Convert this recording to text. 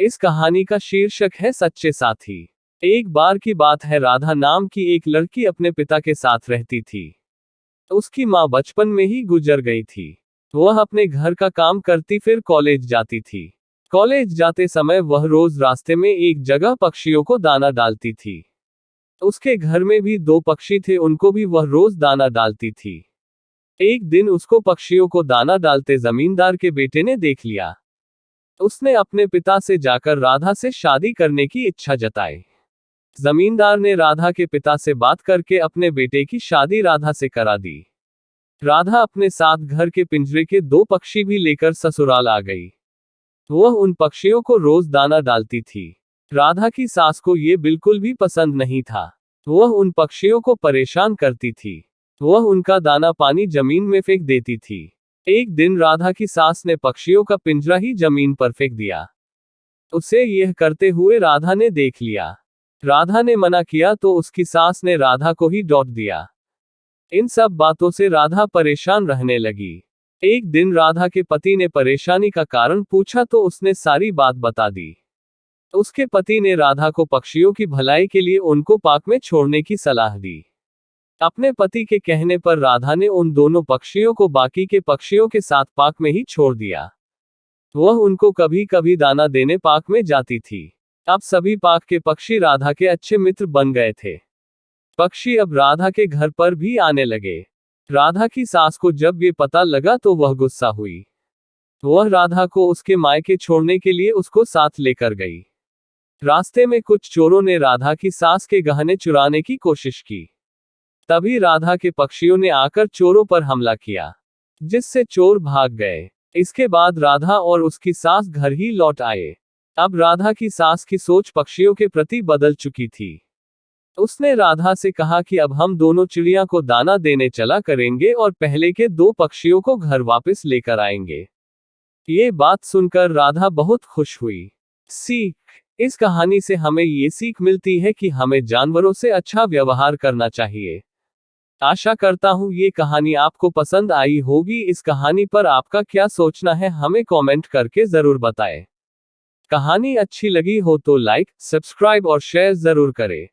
इस कहानी का शीर्षक है सच्चे साथी। एक बार की बात है, राधा नाम की एक लड़की अपने पिता के साथ रहती थी। उसकी माँ बचपन में ही गुजर गई थी। वह अपने घर का काम करती फिर कॉलेज जाती थी। कॉलेज जाते समय वह रोज रास्ते में एक जगह पक्षियों को दाना डालती थी। उसके घर में भी 2 पक्षी थे, उनको भी वह रोज दाना डालती थी। एक दिन उसको पक्षियों को दाना डालते जमींदार के बेटे ने देख लिया। उसने अपने पिता से जाकर राधा से शादी करने की इच्छा जताई। जमींदार ने राधा के पिता से बात करके अपने बेटे की शादी राधा से करा दी। राधा अपने साथ घर के पिंजरे के 2 पक्षी भी लेकर ससुराल आ गई। वह उन पक्षियों को रोज दाना डालती थी। राधा की सास को ये बिल्कुल भी पसंद नहीं था। वह उन पक्षियों को परेशान करती थी। वह उनका दाना पानी जमीन में फेंक देती थी। एक दिन राधा की सास ने पक्षियों का पिंजरा ही जमीन पर फेंक दिया। उसे यह करते हुए राधा ने देख लिया। राधा ने मना किया तो उसकी सास ने राधा को ही डांट दिया। इन सब बातों से राधा परेशान रहने लगी। एक दिन राधा के पति ने परेशानी का कारण पूछा तो उसने सारी बात बता दी। उसके पति ने राधा को पक्षियों की भलाई के लिए उनको पार्क में छोड़ने की सलाह दी। अपने पति के कहने पर राधा ने उन दोनों पक्षियों को बाकी के पक्षियों के साथ पार्क में ही छोड़ दिया। वह उनको कभी कभी दाना देने पार्क में जाती थी। अब सभी पार्क के पक्षी राधा के अच्छे मित्र बन गए थे। पक्षी अब राधा के घर पर भी आने लगे। राधा की सास को जब ये पता लगा तो वह गुस्सा हुई। वह राधा को उसके मायके छोड़ने के लिए उसको साथ लेकर गई। रास्ते में कुछ चोरों ने राधा की सास के गहने चुराने की कोशिश की। तभी राधा के पक्षियों ने आकर चोरों पर हमला किया, जिससे चोर भाग गए। इसके बाद राधा और उसकी सास घर ही लौट आए। अब राधा की सास की सोच पक्षियों के प्रति बदल चुकी थी। उसने राधा से कहा कि अब हम दोनों चिड़िया को दाना देने चला करेंगे और पहले के 2 पक्षियों को घर वापस लेकर आएंगे। ये बात सुनकर राधा बहुत खुश हुई। सीख: इस कहानी से हमें ये सीख मिलती है कि हमें जानवरों से अच्छा व्यवहार करना चाहिए। आशा करता हूँ ये कहानी आपको पसंद आई होगी। इस कहानी पर आपका क्या सोचना है हमें कमेंट करके जरूर बताएं। कहानी अच्छी लगी हो तो लाइक, सब्सक्राइब और शेयर जरूर करें।